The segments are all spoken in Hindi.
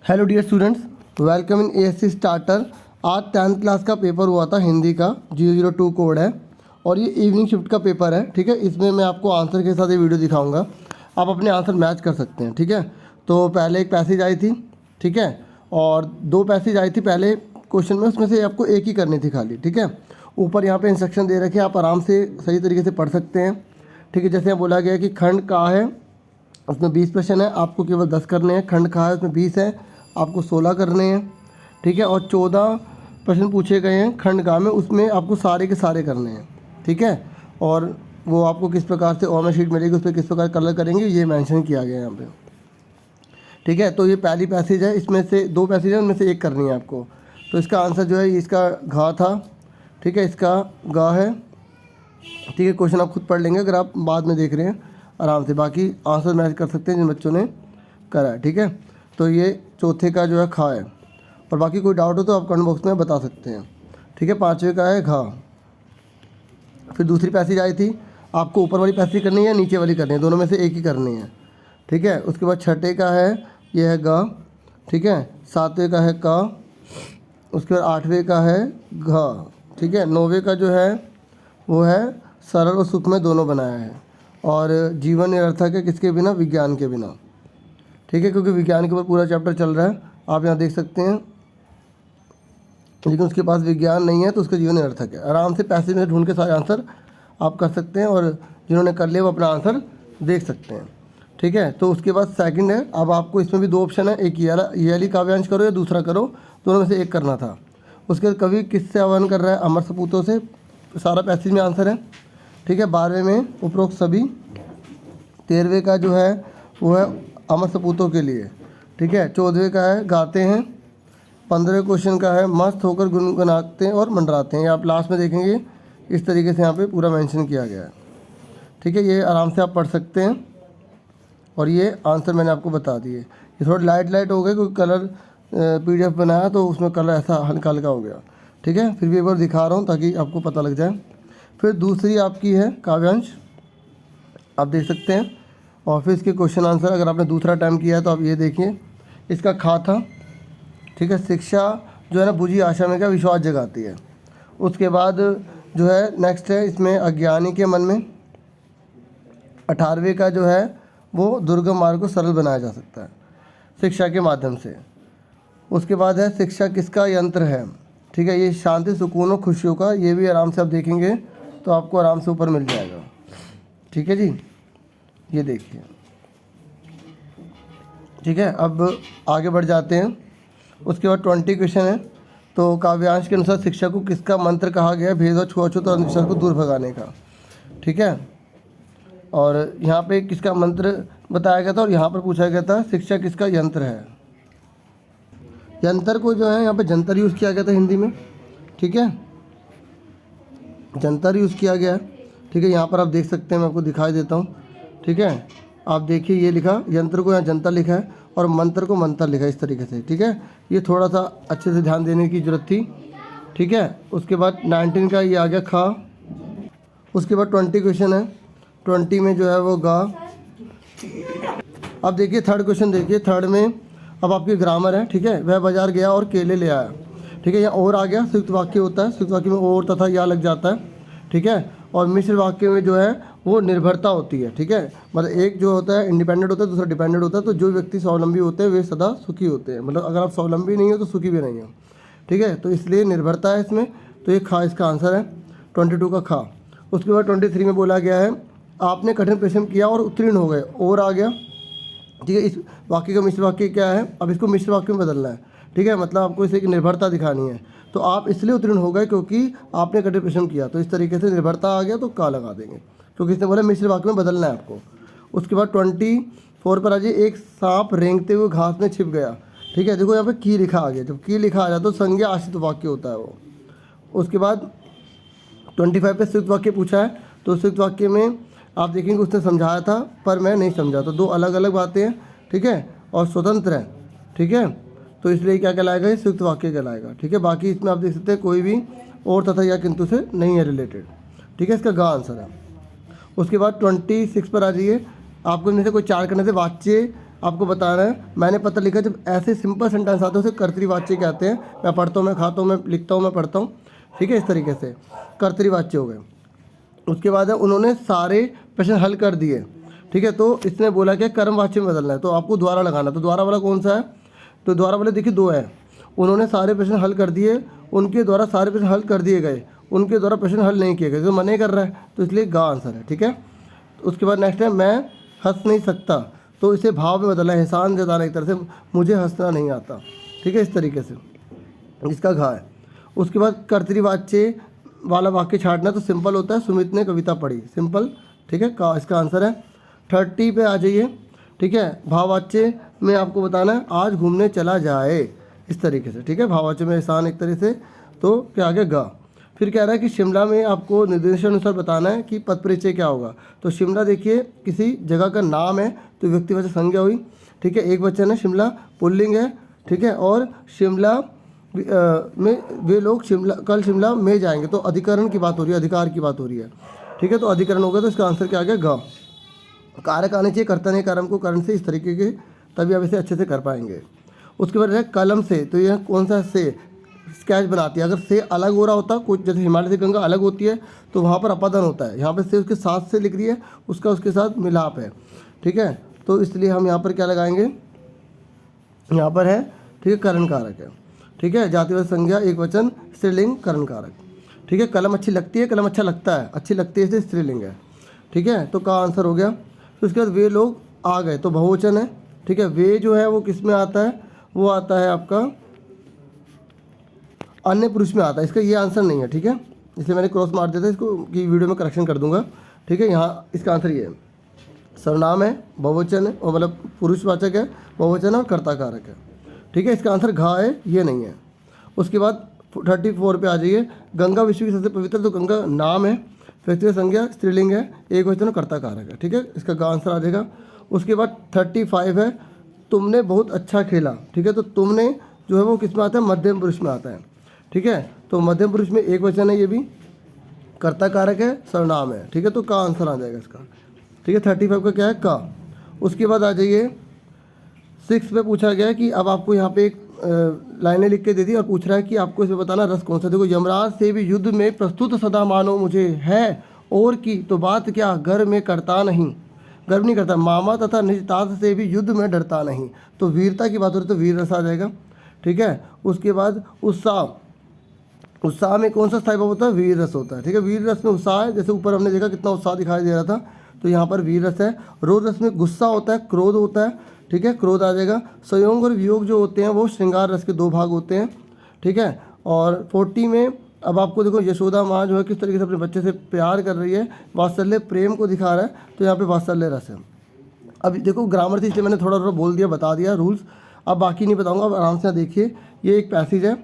Hello dear students, welcome in ASC starter. आज 10th क्लास का पेपर हुआ था, हिंदी का 002 कोड है और ये इवनिंग शिफ्ट का पेपर है। ठीक है, इसमें मैं आपको आंसर के साथ ये वीडियो दिखाऊंगा, आप अपने आंसर मैच कर सकते हैं। ठीक है, तो पहले एक पैसेज आई थी, ठीक है, और दो पैसेज आई थी पहले क्वेश्चन में, उसमें से आपको एक ही करनी थी खाली। ठीक है, ऊपर यहाँ पे इंस्ट्रक्शन दे रखे हैं, आप आराम से सही तरीके से पढ़ सकते हैं। ठीक है, जैसे यहाँ बोला गया है कि खंड का है, उसमें 20 प्रश्न है, आपको केवल 10 करने हैं। खंड का है, उसमें 20 है, आपको 16 करने हैं। ठीक है, और 14 प्रश्न पूछे गए हैं खंड का में, उसमें आपको सारे के सारे करने हैं। ठीक है, और वो आपको किस प्रकार से ओमें शीट मिलेगी, उस पर किस प्रकार कलर करेंगे, ये मेंशन किया गया है यहाँ पे। ठीक है, तो ये पहली पैसेज है, इसमें से दो पैसेज है, उनमें से एक करनी है आपको। तो इसका आंसर जो है, इसका घा था। ठीक है, इसका गा है। ठीक है, क्वेश्चन आप खुद पढ़ लेंगे अगर आप बाद में देख रहे हैं आराम से, बाकी आंसर मैच कर सकते हैं जिन बच्चों ने करा है। ठीक है, तो ये चौथे का जो है खा है, और बाकी कोई डाउट हो तो आप कमेंट बॉक्स में बता सकते हैं। ठीक है, पाँचवें का है घा। फिर दूसरी पैसेज आई थी, आपको ऊपर वाली पैसेज करनी है या नीचे वाली करनी है, दोनों में से एक ही करनी है। ठीक है, उसके बाद छठे का है, ये है गा। ठीक है, सातवें का है का, उसके बाद आठवें का है घा। ठीक है, नौवें का जो है वो है सरल और सुखमय दोनों बनाया है, और जीवन निरर्थक है किसके बिना, विज्ञान के बिना। ठीक है, क्योंकि विज्ञान के ऊपर पूरा चैप्टर चल रहा है, आप यहाँ देख सकते हैं, लेकिन उसके पास विज्ञान नहीं है तो उसका जीवन निरर्थक है। आराम से पैसेज में ढूंढ के सारे आंसर आप कर सकते हैं, और जिन्होंने कर लिया वो अपना आंसर देख सकते हैं। ठीक है, तो उसके बाद सेकंड है, अब आपको इसमें भी दो ऑप्शन है, एक ये वाली काव्यांश करो या दूसरा करो, दोनों में से एक करना था। उसके बाद कवि किससे आह्वान कर रहा है, अमर सपूतों से, सारा पैसेज में आंसर है। ठीक है, 12वें में उपरोक्त सभी। 13वें का जो है वो है अमर सपूतों के लिए। ठीक है, 14वें का है गाते हैं। 15वें क्वेश्चन का है मस्त होकर गुनगुनाते हैं और मंडराते हैं। आप लास्ट में देखेंगे इस तरीके से यहाँ पे पूरा मेंशन किया गया है। ठीक है, ये आराम से आप पढ़ सकते हैं, और ये आंसर मैंने आपको बता दिए। ये थोड़ा लाइट हो गए क्योंकि कलर PDF बनाया तो उसमें कलर ऐसा हल्का हल्का हो गया। ठीक है, फिर भी एक बार दिखा रहा हूँ ताकि आपको पता लग जाए। फिर दूसरी आपकी है काव्यांश, आप देख सकते हैं, और फिर इसके क्वेश्चन आंसर अगर आपने दूसरा टाइम किया है तो आप ये देखिए, इसका खा था। ठीक है, शिक्षा जो है ना बुझी आशा में क्या विश्वास जगाती है। उसके बाद जो है नेक्स्ट है, इसमें अज्ञानी के मन में। 18वें का जो है वो दुर्गम मार्ग को सरल बनाया जा सकता है शिक्षा के माध्यम से। उसके बाद है शिक्षा किसका यंत्र है। ठीक है, ये शांति सुकून और खुशियों का, ये भी आराम से आप देखेंगे तो आपको आराम से ऊपर मिल जाएगा। ठीक है जी, ये देखिए। ठीक है, अब आगे बढ़ जाते हैं। उसके बाद 20 क्वेश्चन है, तो काव्यांश के अनुसार शिक्षा को किसका मंत्र कहा गया है, भेदभाव छुआछूत और अंधविश्वास को दूर भगाने का। ठीक है, और यहाँ पे किसका मंत्र बताया गया था, और यहाँ पर पूछा गया था शिक्षा किसका यंत्र है। यंत्र को जो है यहाँ पे जंतर यूज़ किया गया था हिंदी में। ठीक है, जंतर यूज़ किया गया है। ठीक है, यहाँ पर आप देख सकते हैं, मैं आपको दिखाई देता हूँ। ठीक है, आप देखिए, ये लिखा यंत्र को यहाँ जंतर लिखा है, और मंत्र को मंत्र लिखा है इस तरीके से। ठीक है, ये थोड़ा सा अच्छे से ध्यान देने की ज़रूरत थी। ठीक है, उसके बाद 19 का ये आ गया खा। उसके बाद 20 क्वेश्चन है, 20 में जो है वो गा। अब देखिए थर्ड क्वेश्चन, देखिए थर्ड में अब आपकी ग्रामर है। ठीक है, वह बाजार गया और केले ले आया। ठीक है, यहाँ और आ गया, संयुक्त वाक्य होता है, संयुक्त वाक्य में और तथा या लग जाता है। ठीक है, और मिश्र वाक्य में जो है वो निर्भरता होती है। ठीक है, मतलब एक जो होता है इंडिपेंडेंट होता है, दूसरा डिपेंडेंट होता है। तो जो व्यक्ति स्वावलंबी होते हैं वे सदा सुखी होते हैं, मतलब अगर आप स्वावलंबी नहीं हो तो सुखी भी नहीं हो। ठीक है, तो इसलिए निर्भरता है इसमें, तो ये खा इसका आंसर है, 22 का खा। उसके बाद 23 में बोला गया है आपने कठिन परिश्रम किया और उत्तीर्ण हो गए, और आ गया। ठीक है, इस वाक्य का मिश्र वाक्य क्या है, अब इसको मिश्र वाक्य में बदलना है। ठीक है, मतलब आपको इसे निर्भरता दिखानी है, तो आप इसलिए उत्तीर्ण हो गए क्योंकि आपने कठिन परिश्रम किया, तो इस तरीके से निर्भरता आ गया तो का लगा देंगे, क्योंकि इसने बोला मिश्र वाक्य में बदलना है आपको। उसके बाद 24 पर आ जाइए, एक सांप रेंगते हुए घास में छिप गया। ठीक है, देखो यहाँ पे की लिखा आ गया, जब की लिखा आ जाए तो संज्ञा आश्रित वाक्य होता है वो। उसके बाद 25 पे संयुक्त वाक्य पूछा है, तो संयुक्त वाक्य में आप देखेंगे उसने समझाया था पर मैं नहीं समझा, तो दो अलग अलग बातें हैं। ठीक है, और स्वतंत्र है। ठीक है, तो इसलिए क्या कहलाएगा, ये संयुक्त वाक्य कहलाएगा। ठीक है, बाकी इसमें आप देख सकते हैं कोई भी और तथा या किंतु से नहीं है रिलेटेड। ठीक है, इसका गा आंसर है। उसके बाद 26 पर आ जाइए, आपको इनमें से कोई 4 करने से वाच्य आपको बताना है। मैंने पत्र लिखा, जब ऐसे सिंपल सेंटेंस आते हैं उसे कर्तृवाच्य कहते हैं। मैं पढ़ता हूँ, मैं खाता हूँ, मैं लिखता हूँ, मैं पढ़ता हूँ, ठीक है, इस तरीके से कर्तृवाच्य हो गए। उसके बाद है उन्होंने सारे प्रश्न हल कर दिए, ठीक है। तो इसने बोला कि कर्मवाच्य में बदलना है, तो आपको द्वारा लगाना। तो द्वारा वाला कौन सा है, तो द्वारा वाले देखिए दो है। उन्होंने सारे प्रश्न हल कर दिए, उनके द्वारा सारे प्रश्न हल कर दिए गए, उनके द्वारा प्रश्न हल नहीं किए गए, तो मना कर रहा है, तो इसलिए गा आंसर है, ठीक है। उसके बाद नेक्स्ट है मैं हंस नहीं सकता, तो इसे भाव में बदला है, एहसान जताना एक तरह से, मुझे हंसना नहीं आता, ठीक है, इस तरीके से, इसका घा है। उसके बाद कर्तृवाच्य वाला वाक्य छाटना, तो सिंपल होता है, सुमित ने कविता पढ़ी, सिंपल, ठीक है, का इसका आंसर है। 30 पे आ जाइए, ठीक है। भाववाच्य में आपको बताना है आज घूमने चला जाए, इस तरीके से, ठीक है। भाववाच्य में एहसान एक तरह से, तो क्या आगे गा। फिर कह रहा है कि शिमला में आपको निर्देशानुसार बताना है कि पद परिचय क्या होगा। तो शिमला देखिए किसी जगह का नाम है, तो व्यक्तिवाचक संज्ञा हुई, ठीक है, एक वचन है, शिमला पुल्लिंग है, ठीक है। और शिमला में वे लोग कल शिमला में जाएंगे, तो अधिकरण की बात हो रही है, अधिकार की बात हो रही है, ठीक है। तो अधिकरण होगा, तो इसका आंसर क्या आ गया, ग। कारक आने चाहिए, कर्ता ने कर्म को करण से, इस तरीके के, तभी आप इसे अच्छे से कर पाएंगे। उसके बाद है कलम से, तो यह कौन सा से स्केच बनाती है। अगर से अलग हो रहा होता, कुछ जैसे हिमालय से गंगा अलग होती है, तो वहाँ पर अपादन होता है। यहाँ पर से उसके साथ से लिख रही है, उसका उसके साथ मिलाप है, ठीक है। तो इसलिए हम यहाँ पर क्या लगाएंगे, यहाँ पर है, ठीक है, करण कारक है, ठीक है। जातिवाचक संज्ञा एक वचन स्त्रीलिंग करण कारक, ठीक है। कलम अच्छी लगती है, कलम अच्छा लगता है, अच्छी लगती है, इसलिए स्त्रीलिंग है, ठीक है। तो का आंसर हो गया। तो उसके बाद वे लोग आ गए, तो बहुवचन है, ठीक है। वे जो है वो किस में आता है, वो आता है आपका अन्य पुरुष में आता है, इसका ये आंसर नहीं है, ठीक है, इसलिए मैंने क्रॉस मार दिया था इसको, कि वीडियो में करेक्शन कर दूंगा, ठीक है। यहाँ इसका आंसर ये है, सर्वनाम है, बहुवचन है, और मतलब पुरुषवाचक है, बहुवचन और कर्ता कारक है, ठीक है। इसका आंसर घा है, ये नहीं है। उसके बाद 34 पे आ जाइए, गंगा विश्व की सबसे पवित्र, तो गंगा नाम है, व्यक्तिगत संज्ञा स्त्रीलिंग है, एक वचन और कर्ता कारक है, ठीक है, इसका गा आंसर आ जाएगा। उसके बाद 35 है, तुमने बहुत अच्छा खेला, ठीक है। तो तुमने जो है वो किस में आता है, मध्यम पुरुष में आता है, ठीक है। तो मध्यम पुरुष में एक वचन है, ये भी कर्ता कारक है, सर्वनाम है, ठीक है। तो का आंसर आ जाएगा इसका, ठीक है। 35 का क्या है, का। उसके बाद आ जाइए 6 पे पूछा गया है कि अब आपको यहाँ पे एक लाइनें लिख के दे दी और पूछ रहा है कि आपको इसमें बताना रस कौन सा। देखो, यमराज से भी युद्ध में प्रस्तुत सदा मानो मुझे है, और की तो बात क्या गर्व में करता नहीं, गर्व नहीं करता, मामा तथा निज तात से भी युद्ध में डरता नहीं, तो वीरता की बात हो रही, तो वीर रस आ जाएगा, ठीक है। उसके बाद उत्साह, उत्साह में कौन सा स्थायी भाव होता है, वीर रस होता है, ठीक है। वीर रस में उत्साह है, जैसे ऊपर हमने देखा कितना उत्साह दिखाई दे रहा था, तो यहाँ पर वीर रस है। रोध रस में गुस्सा होता है, क्रोध होता है, ठीक है, क्रोध आ जाएगा। संयोग और वियोग जो होते हैं वो श्रृंगार रस के 2 भाग होते हैं, ठीक है। और 40 में अब आपको देखो, यशोदा माँ जो है किस तरीके से अपने बच्चे से प्यार कर रही है, वात्सल्य प्रेम को दिखा रहा है, तो यहाँ पे वात्सल्य रस है। अब देखो ग्रामर थी, इसलिए मैंने थोड़ा थोड़ा बोल दिया, बता दिया रूल्स, अब बाकी नहीं बताऊँगा, अब आराम से देखिए। ये एक पैसेज है,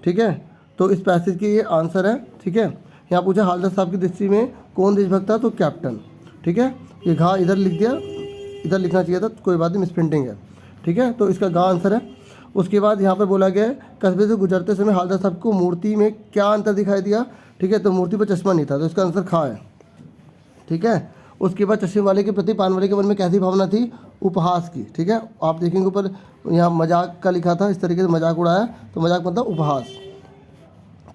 ठीक है, तो इस पैसेज की ये आंसर है, ठीक है। यहाँ पूछा हालदार साहब की दृष्टि में कौन देशभक्त था, तो कैप्टन, ठीक है। ये घा इधर लिख दिया, इधर लिखना चाहिए था, कोई बात नहीं, मिसप्रिंटिंग है, ठीक है। तो इसका गा आंसर है। उसके बाद यहाँ पर बोला गया है कस्बे से गुजरते समय हालदार साहब को मूर्ति में क्या अंतर दिखाई दिया, ठीक है। तो मूर्ति पर चश्मा नहीं था, तो इसका आंसर खा है, ठीक है। उसके बाद चश्मे वाले के प्रति पान वाले के मन में कैसी भावना थी, उपहास की, ठीक है। आप देखेंगे ऊपर यहाँ मजाक का लिखा था, इस तरीके से मजाक उड़ाया, तो मजाक मतलब उपहास,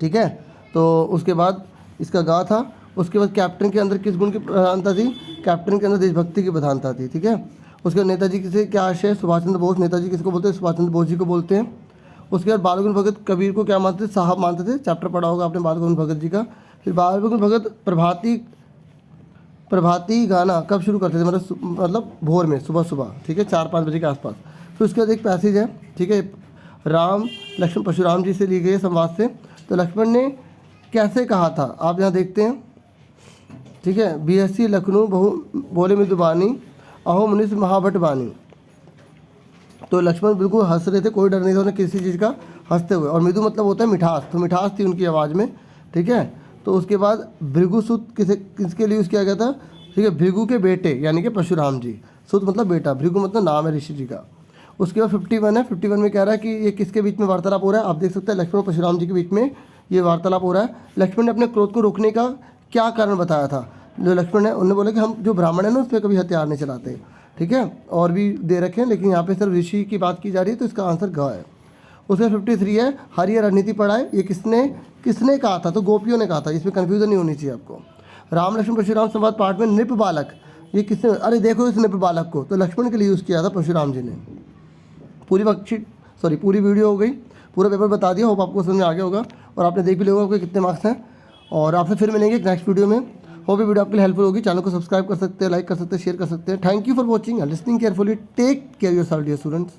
ठीक है। तो उसके बाद इसका गा था। उसके बाद कैप्टन के अंदर किस गुण की प्रधानता थी, कैप्टन के अंदर देशभक्ति की प्रधानता थी, ठीक है। उसके बाद नेताजी से क्या आशय, सुभाष चंद्र बोस, नेताजी किसको बोलते हैं, सुभाष चंद्र बोस जी को बोलते हैं। उसके बाद बाल गंगा भगत कबीर को क्या मानते थे, साहब मानते थे, चैप्टर पढ़ा होगा आपने बाल गंगा भगत जी का। फिर बाल गंगा भगत प्रभाती गाना कब शुरू करते थे, मतलब भोर में, सुबह सुबह, ठीक है, 4-5 बजे के आसपास। फिर उसके बाद एक पैसेज है, ठीक है, राम लक्ष्मण परशुराम जी से ली गई संवाद से, तो लक्ष्मण ने कैसे कहा था, आप यहाँ देखते हैं, ठीक है। BSc लखनऊ बहु बोले मृदुबानी, अहो मुनिस महाभट बानी, तो लक्ष्मण बिल्कुल हंस रहे थे, कोई डर नहीं था उन्हें किसी चीज़ का, हंसते हुए। और मृदु मतलब होता है मिठास, तो मिठास थी उनकी आवाज़ में, ठीक है। तो उसके बाद भृगुसुत किसके लिए यूज़ किया गया था, ठीक है, भृगु के बेटे यानी कि परशुराम जी, सुत मतलब बेटा, भृगु मतलब नाम है ऋषि जी का। उसके बाद 51 है, 51 में कह रहा है कि ये किसके बीच में वार्तालाप हो रहा है, आप देख सकते हैं लक्ष्मण और परशुराम जी के बीच में ये वार्तालाप हो रहा है। लक्ष्मण ने अपने क्रोध को रोकने का क्या कारण बताया था, जो लक्ष्मण है उन्होंने बोला कि हम जो ब्राह्मण है ना उस पर कभी हथियार नहीं चलाते, ठीक है, और भी दे रखे हैं, लेकिन यहाँ पे सिर्फ ऋषि की बात की जा रही है, तो इसका आंसर ग है। उसमें 53 है, हरियर रणनीति पढ़ाए, ये किसने कहा था, तो गोपियों ने कहा था, इसमें कन्फ्यूजन नहीं होनी चाहिए आपको। राम लक्ष्मण परशुराम संवाद पाठ में नृप बालक, ये किसने, अरे देखो इस नृप बालक को तो लक्ष्मण के लिए यूज़ किया था परशुराम जी ने। पूरी वर्कशीट पूरी वीडियो हो गई, पूरा पेपर बता दिया, होप आपको समझ में आ गया होगा और आपने देख भी लिया होगा कि कितने मार्क्स हैं। और आपसे फिर मिलेंगे एक नेक्स्ट वीडियो में। होप ये वीडियो आपके लिए हेल्पफुल होगी। चैनल को सब्सक्राइब कर सकते हैं, लाइक कर सकते हैं, शेयर कर सकते हैं। Thank you for watching and listening carefully. Take care yourself dear students.